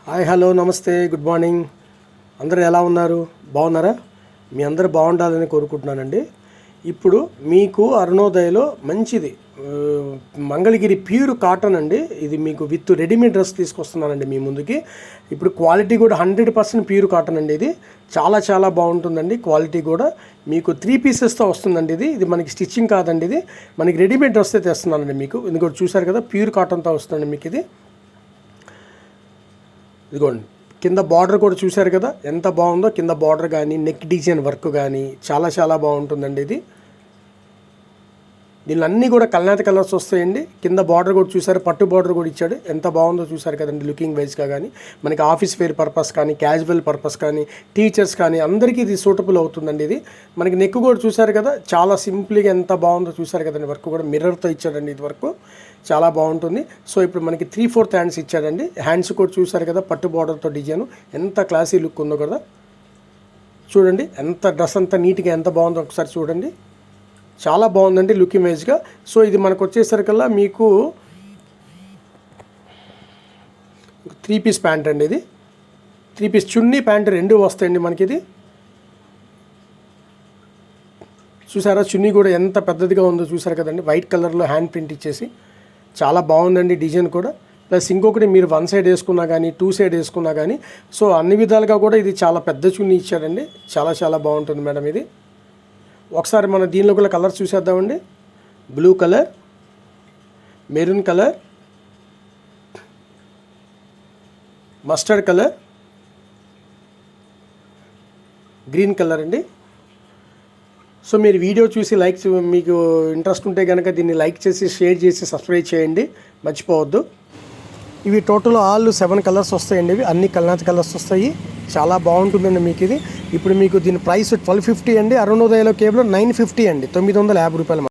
Hi hello నమస్తే good morning. అందరూ ఎలా ఉన్నారు? బాగున్నారా? మీ అందరూ బాగుండాలని కోరుకుంటున్నానండి. ఇప్పుడు మీకు అరుణోదయలో మంచిది మంగళగిరి ప్యూర్ కాటన్ అండి. ఇది మీకు విత్ రెడీమేడ్ డ్రెస్ తీసుకొస్తున్నానండి మీ ముందుకి. ఇప్పుడు క్వాలిటీ కూడా 100% ప్యూర్ కాటన్ అండి. ఇది చాలా చాలా బాగుంటుందండి. క్వాలిటీ కూడా మీకు 3 పీసెస్తో వస్తుందండి. ఇది మనకి స్టిచ్చింగ్ కాదండి, ఇది మనకి రెడీమేడ్ డ్రెస్ తెస్తున్నానండి మీకు. ఇది కూడా చూసారు కదా, ప్యూర్ కాటన్తో వస్తుందండి మీకు. ఇదిగోండి, కింద బార్డర్ కూడా చూశారు కదా ఎంత బాగుందో. కింద బార్డర్ కానీ నెక్ డిజైన్ వర్క్ కానీ చాలా చాలా బాగుంటుందండి. దీనిలో అన్నీ కూడా కల్నాథ కలర్స్ వస్తాయండి. కింద బార్డర్ కూడా చూసారు, పట్టు బార్డర్ కూడా ఇచ్చాడు. ఎంత బాగుందో చూసారు కదండి. లుకింగ్ వైజ్గా కానీ మనకి ఆఫీస్ వేర్ పర్పస్ కానీ క్యాజువల్ పర్పస్ కానీ టీచర్స్ కానీ అందరికీ ఇది సూటబుల్ అవుతుందండి. ఇది మనకి నెక్ కూడా చూసారు కదా, చాలా సింపుల్గా ఎంత బాగుందో చూసారు కదండి. వర్క్ కూడా మిర్రర్తో ఇచ్చాడండి. ఇది వర్క్ చాలా బాగుంటుంది. సో ఇప్పుడు మనకి 3/4 హ్యాండ్స్ ఇచ్చాడండి. హ్యాండ్స్ కూడా చూసారు కదా, పట్టు బార్డర్తో డిజైన్ ఎంత క్లాసీ లుక్ ఉందో కదా. చూడండి ఎంత డ్రెస్ అంతా నీట్గా ఎంత బాగుందో ఒకసారి చూడండి. చాలా బాగుందండి లుక్ ఇమేజ్గా. సో ఇది మనకు వచ్చేసరికల్లా మీకు 3 పీస్ ప్యాంట్ అండి. ఇది 3 పీస్ చున్నీ ప్యాంట్ రెండు వస్తాయండి మనకి. ఇది చూసారా, చున్నీ కూడా ఎంత పెద్దదిగా ఉందో చూసారు కదండి. వైట్ కలర్లో హ్యాండ్ ప్రింట్ ఇచ్చేసి చాలా బాగుందండి డిజైన్ కూడా. ప్లస్ ఇంకొకటి మీరు 1 సైడ్ వేసుకున్నా కానీ 2 సైడ్ వేసుకున్నా కానీ సో అన్ని విధాలుగా కూడా ఇది చాలా పెద్ద చున్నీ ఇచ్చాడండి. చాలా చాలా బాగుంటుంది మేడం. ఇది ఒకసారి మనం దీనిలో కూడా కలర్స్ చూసేద్దామండి. Blue colour, maroon colour, mustard colour, green colour అండి. సో మీరు వీడియో చూసి మీకు ఇంట్రెస్ట్ ఉంటే కనుక దీన్ని లైక్ చేసి షేర్ చేసి సబ్స్క్రైబ్ చేయండి, మర్చిపోవద్దు. ఇవి టోటల్ ఆల్ 7 కలర్స్ వస్తాయండి. ఇవి అన్ని కల్నాథ్ కలర్స్ వస్తాయి. చాలా బాగుంటుందండి మీకు ఇది. ఇప్పుడు మీకు దీని ప్రైస్ 1250 అండి. అరుణోదయలో కేవలం 950 అండి, 950 రూపాయలు.